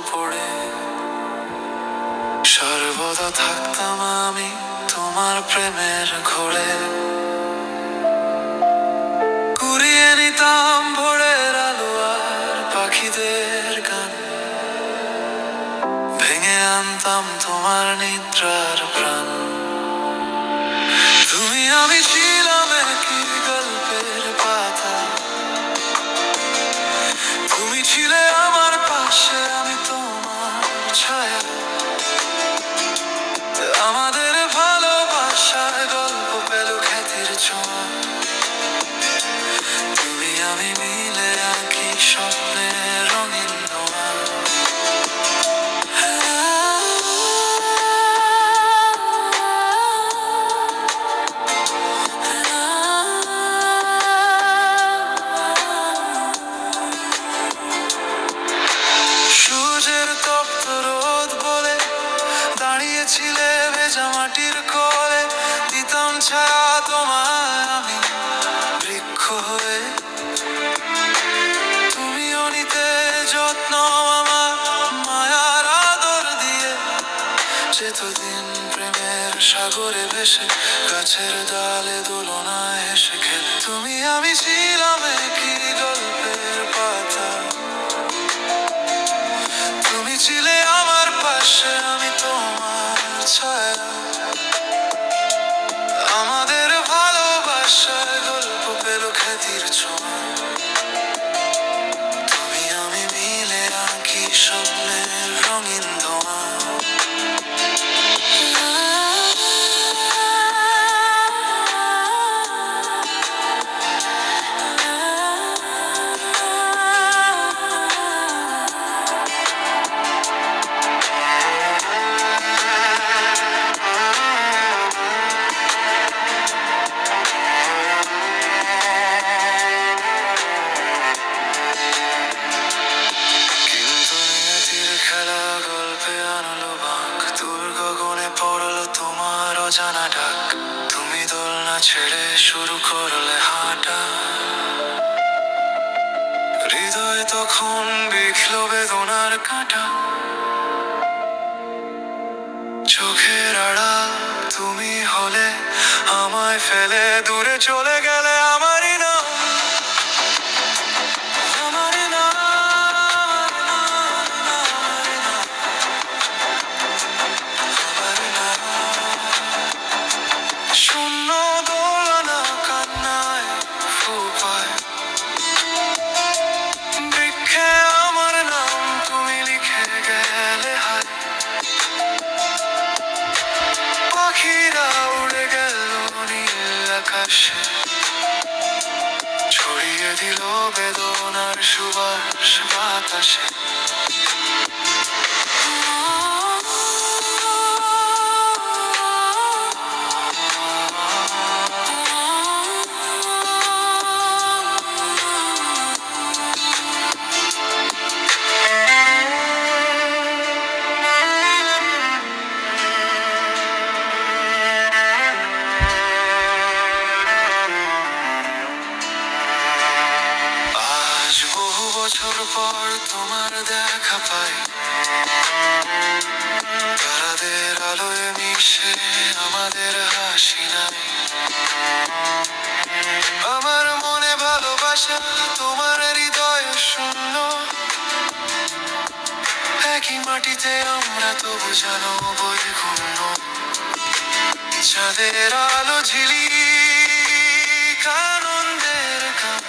পড়ে সর্বদা থাকতাম আমি তোমার প্রেমের ঘোরে। কুড়িয়ে নিতাম ভোরের আলো আর পাখিদের গান, ভেঙে আনতাম তোমার নিদ্রার প্রাণ। তুমি আমি ছিলাম একই গল্পের পাতা, তুমি ছিলে আমার পাশে, আমি তোমার ছায়া। আমাদের ভালোবাসার গল্প পেল খ্যাতির ছোঁয়া। তুমি আমি মিলে আঁকি স্বপ্নের রঙিন নোয়া। সূর্যের তপ্ত রোদ বলে দাঁড়িয়েছিলে ভেজা মাটির কোলে, দিতাম ছায়া তোমায় আমি বৃক্ষ হয়ে। তুমিও নিতে যত্ন আমার মায়ার আদর দিয়ে, যেতদিন প্রেমের সাগরে ভেসে গাছের ডালে দোলনায় হেসে খেলে। তুমি আমি ছিলাম একই গল্পের পাতা, তুমি ছিলে আমার পাশে, আমি তোমার ছায়া। আমাদের ভালোবাসার গল্প পেল খ্যাতির ছোঁয়া। তুমি আমি মিলে আঁকি স্বপ্নের রঙিন ধোঁয়া। খেলা গল্পে আনলো বাঁক, দূর গগনে পড়লো তোমার অজানা ডাক। তুমি দোলনা ছেড়ে শুরু করলে হাঁটা, হৃদয় তখন বিখলো বেদনার কাঁটা। চোখের আড়াল তুমি হলে, আমায় ফেলে দূরে চলে গেলে। আমারই নাম, আমারই নাম, শূন্য দোলনা কান্নায় ফুপায়, বৃক্ষে আমার নাম তুমি লিখে গেলে হায়। পাখিরা উড়ে গেল নীল আকাশে, ছড়িয়ে দিল বেদনার সুবাস বাতাসে। আজ বহু বছর পর তোমার দেখা পাই, তারাদের আলোয় মিশে আমাদের হাসি নাই। আমার মনে ভালোবাসা, তোমার হৃদয় শূন্য, একই মাটিতে আমরা তবু জানো বই ঘূর্ণ। চাঁদের আলো ঝিলিক আনন্দের গান,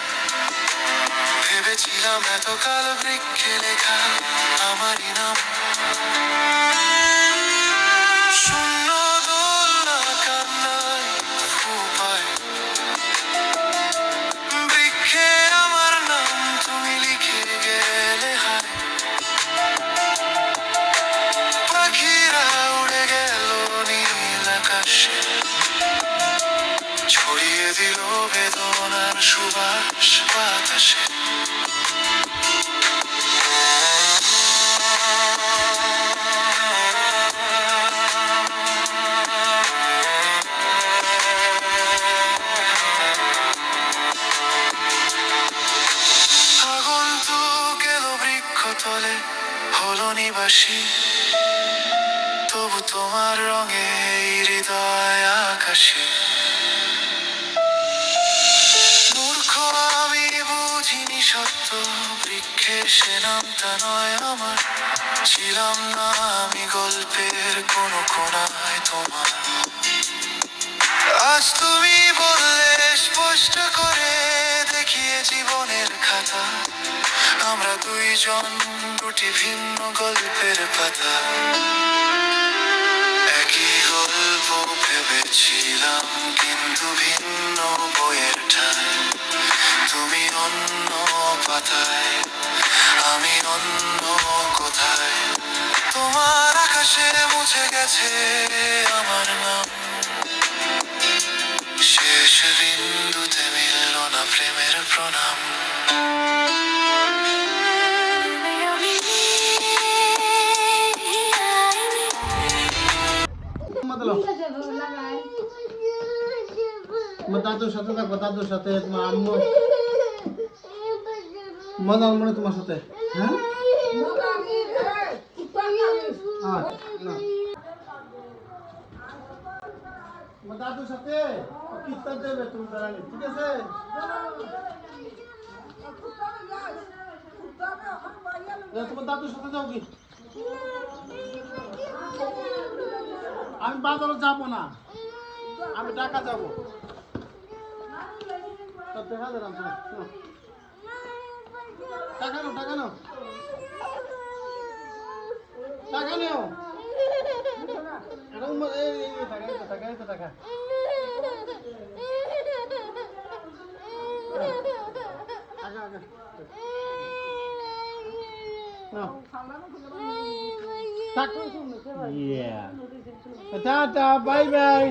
ভেবেছিলাম এতকাল বৃক্ষে লেখা আমারই নাম। শূন্য দোলনা কান্নায় ফুপায়, বৃক্ষে আমার নাম তুমি লিখে গেলে হায়। পাখিরা উড়ে গেল নীল আকাশে, ছড়িয়ে দিল বেদনার সুবাস বাতাসে। আগন্তুক এলো বৃক্ষ তলে, হলো নিবাসী, তবু তোমার রঙে এই হৃদয় আকাশে। মূর্খ আমি বুঝিনি সত্য, বৃক্ষে সে নামটা নয় আমার। ছিলাম না আমি গল্পের কোনো কোণায় তোমার। আজ তুমি বললে স্পষ্ট করে, দেখিয়ে জীবনের খাতা, আমরা দুইজন দুটি ভিন্ন গল্পের পাতা। একই গল্প ভেবেছিলাম, কিন্তু ভিন্ন বইয়ের ঠায়। তুমি অন্য পাতায়, আমি অন্য কোথায়। তোমার আকাশে মুছে গেছে আমার নাম, শেষ বিন্দুতে মিলল না প্রেমের প্রণাম। তোমার দাদুর সাথে থাকবো, দাদুর সাথে তোমার আম্মু মজা মনে তোমার সাথে। হ্যাঁ তোমার দাদুর সাথে কিস্তা দেবে তুমি দাঁড়ানি, ঠিক আছে? তোমার দাদুর সাথে যাও কি? আমি বাজারে যাবো না, আমি ঢাকা যাবো। দেখা দিলাম, টাকা নাও, টাকা নাও, টাকা নেও। টাকা টাটা, বাই বাই।